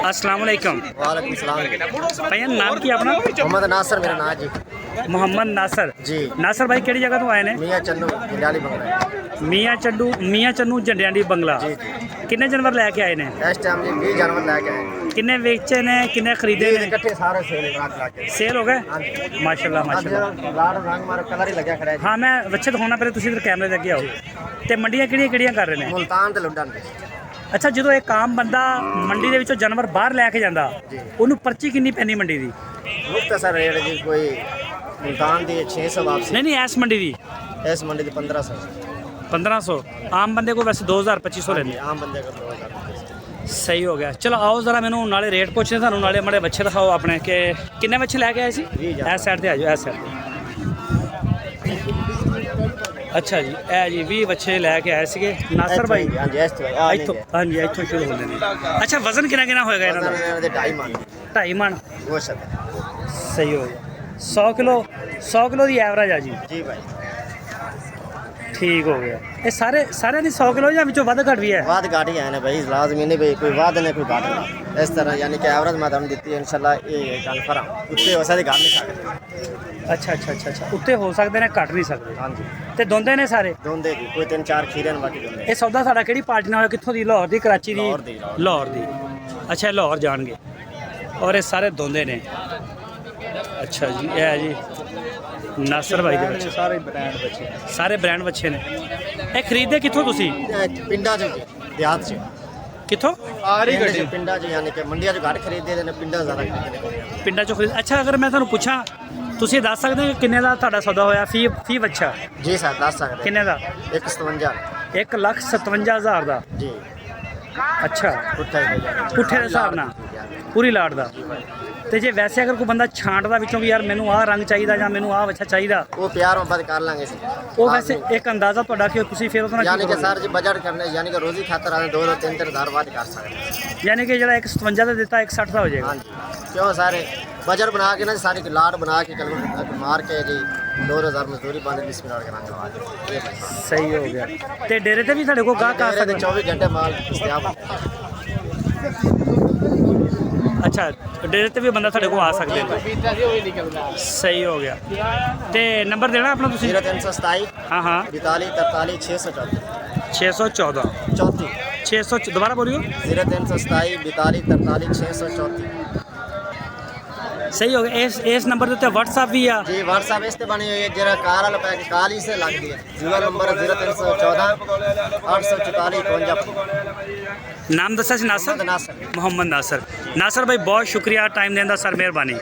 अस्सलाम वालेकुम। वालेकुम सलाम। भैया नाम की अपना? मोहम्मद नासर मेरा नाम जी। मोहम्मद नासर जी। नासर भाई केड़ी जगह तो आए ने? मियाँ चन्नू जंडियाली बंगला। मियाँ चन्नू जंडियाली बंगला। जी जी। किन्ने जानवर लैके आए ने? इस टाइम जी 20 जानवर लेके आए। किन्ने बेचे ने, किन्ने खरीदे ने? इकट्ठे सारे सेल लाके। सेल हो गए? हाँ जी। माशाल्लाह माशाल्लाह। लाड़ रंग मारो कलर ही लगे खड़ा है। हाँ मैं बच्चे दिखाना पहले, तुसीं इधर कैमरे लगे आओ। ते मंडियां किहड़ियां कर रहे ने? मुल्तान ते लुडन। अच्छा, जो एक आम बंदा मंडी ਦੇ ਵਿੱਚੋਂ ਜਾਨਵਰ ਬਾਹਰ ਲੈ ਕੇ ਜਾਂਦਾ ਉਹਨੂੰ ਪਰਚੀ ਕਿੰਨੀ ਪੈਂਦੀ ਮੰਡੀ ਦੀ? मुख्तसर रेट जी कोई मुल्तान दी 600 वापसी। नहीं ਇਸ ਮੰਡੀ ਦੀ इस मंडी दी 1500। 1500। ਆਮ ਬੰਦੇ को वैसे 2000 2500 ਲੈਂਦੇ। आम बंदे का 2000। ਸਹੀ ਹੋ ਗਿਆ। ਚਲੋ ਆਓ ਜ਼ਰਾ ਮੈਨੂੰ ਨਾਲੇ ਰੇਟ ਪੁੱਛਦੇ ਤੁਹਾਨੂੰ, ਨਾਲੇ ਮੜੇ ਬੱਚੇ ਦਿਖਾਓ ਆਪਣੇ ਕਿ ਕਿੰਨੇ ਬੱਚੇ ਲੈ ਕੇ ਆਏ ਸੀ। ਇਸ ਸਾਈਡ ਤੇ ਆ ਜਾਓ, ਇਸ ਸਾਈਡ ਤੇ। अच्छा जी, ਇਹ ਜੀ 20 ਬੱਚੇ ਲੈ ਕੇ ਆਏ ਸੀਗੇ ਨਾਸਰ ਭਾਈ। हाँ जी इस भाई आ ਇੱਥੋਂ ਹਾਂਜੀ ਇੱਥੋਂ ਸ਼ੁਰੂ ਹੁੰਦੇ ਨੇ। ਅੱਛਾ, ਵਜ਼ਨ ਕਿੰਨਾ ਹੋਏਗਾ ਇਹਨਾਂ ਦਾ? 2.5 मन 2.5 ਮਣ। गोश्त। ਸਹੀ ਹੋ ਗਿਆ। 100 ਕਿਲੋ ਦੀ ਐਵਰੇਜ ਆ ਜੀ। जी भाई। ਠੀਕ ਹੋ ਗਿਆ। ਇਹ ਸਾਰਿਆਂ ਦੀ 100 ਕਿਲੋ ਜਾਂ ਵਿੱਚੋਂ ਵੱਧ ਘੱਟ ਵੀ ਹੈ? वाद गाड़ी है ना भाई, लाजमी नहीं भाई, कोई वाद नहीं कोई घाट नहीं। इस तरह यानी कि एवरेज मैं तुम दी इंशाल्लाह ये कन्फर्म उत्ते वैसा दी गाल नहीं सकते। ਅੱਛਾ ਉੱਤੇ ਹੋ ਸਕਦੇ ਨੇ, ਘੱਟ ਨਹੀਂ ਸਕਦੇ। हाँ जी। ਤੇ ਦੋਂਦੇ ਨੇ ਸਾਰੇ? दोंदे की कोई 3-4 खीरे ने बाकी दोंदे। ਇਹ ਸੌਦਾ ਸਾਡਾ ਕਿਹੜੀ ਪਾਰਟੀ ਨਾਲ ਹੋਇਆ? ਕਿੱਥੋਂ ਦੀ? ਲਾਹੌਰ ਦੀ, ਕਰਾਚੀ ਦੀ? ਲਾਹੌਰ ਦੀ। ਲਾਹੌਰ ਦੀ। ਅੱਛਾ, ਇਹ ਲਾਹੌਰ ਜਾਣਗੇ ਔਰ ਇਹ ਸਾਰੇ ਦੋਂਦੇ ਨੇ। ਅੱਛਾ ਜੀ, ਇਹ ਹੈ ਜੀ ਨਾਸਰ ਭਾਈ ਦੇ ਬੱਚੇ। ਸਾਰੇ ਬ੍ਰਾਂਡ ਬੱਚੇ ਨੇ। ਇਹ ਖਰੀਦੇ ਕਿੱਥੋਂ ਤੁਸੀਂ? पिंडा च जी, देहात च। ਕਿੱਥੋਂ? पिंडा च यानी कि मंडिया च घट खरीदते ने, पिंडा ज्यादा खरीदते ने। ਪਿੰਡਾਂ ਚੋਂ ਖਰੀਦ। ਅੱਛਾ, ਅਗਰ ਮੈਂ ਤੁਹਾਨੂੰ ਪੁੱਛਾਂ, ਤੁਸੀਂ ਦੱਸ ਸਕਦੇ ਹੋ ਕਿ ਕਿੰਨੇ ਦਾ ਤੁਹਾਡਾ ਸੌਦਾ ਹੋਇਆ ਫੀ ਬੱਚਾ? जी सर दस सकते। ਕਿੰਨੇ ਦਾ? 157। 1,57,000 ਦਾ। जी। ਅੱਛਾ, पुट्ठा ही ਪੁੱਠੇ ਦੇ ਹਿਸਾਬ ਨਾਲ ਪੂਰੀ ਲਾਟ ਦਾ। ਤੇ ਜੇ ਵੈਸੇ ਅਗਰ ਕੋਈ ਬੰਦਾ ਛਾਂਟਦਾ ਵਿੱਚੋਂ ਵੀ ਯਾਰ ਮੈਨੂੰ ਆਹ ਰੰਗ ਚਾਹੀਦਾ ਜਾਂ ਮੈਨੂੰ ਆਹ ਬੱਚਾ ਚਾਹੀਦਾ, वो प्यार मोहब्बत कर लांगे सी। ਉਹ ਵੈਸੇ ਇੱਕ ਅੰਦਾਜ਼ਾ ਤੁਹਾਡਾ ਕਿ ਤੁਸੀਂ ਫਿਰ ਉਹਦੇ ਨਾਲ यानी ਕੀ कि सर जी बजट करने यानी कि रोजी खातर आने 2-3 हज़ार बात कर सकते हैं। ਯਾਨੀ ਕਿ ਜਿਹੜਾ 157 ਦਾ ਦਿੱਤਾ 160 ਦਾ ਹੋ ਜਾਏਗਾ। हाँ जी। क्यों सारे बजट बना के ना सारी लाट बना के कल मार के जी 2000 मजदूरी बंद बिस्मिल्लाह के नाम करवा। ਸਹੀ ਹੋ ਗਿਆ। ਤੇ ਡੇਰੇ ਤੇ ਵੀ ਤੁਹਾਡੇ ਕੋਲ ਗਾਹਕ ਆ ਸਕਦੇ? 24 घंटे माल दस्तयाब। ਅੱਛਾ, ਡੇਰੇ ਤੇ ਵੀ ਬੰਦਾ ਤੁਹਾਡੇ ਕੋਲ ਆ ਸਕਦੇ ਨੇ। ਸਹੀ ਹੋ ਗਿਆ। ਤੇ ਨੰਬਰ ਦੇਣਾ ਆਪਣਾ ਤੁਸੀਂ? 0327 ਹਾਂ ਹਾਂ 42 43 614 614 34। 600 ਦੁਬਾਰਾ ਬੋਲਿਓ। 0327 42 43 634। ਸਹੀ ਹੋ ਗਿਆ। ਇਸ ਨੰਬਰ ਦੇ ਉੱਤੇ WhatsApp ਵੀ ਆ? जी व्हाट्सएप इस बनी हुई है जरा कार वाला पैक काली से लग गई है। जिला नंबर 0314 844 52। ਨਾਮ ਦੱਸਿਆ ਸੀ? ਨਾਸਰ। नासर। ਮੁਹੰਮਦ ਨਾਸਰ। ਨਾਸਰ ਭਾਈ ਬਹੁਤ ਸ਼ੁਕਰੀਆ ਟਾਈਮ ਦੇਣ ਦਾ ਸਰ, ਮਿਹਰਬਾਨੀ।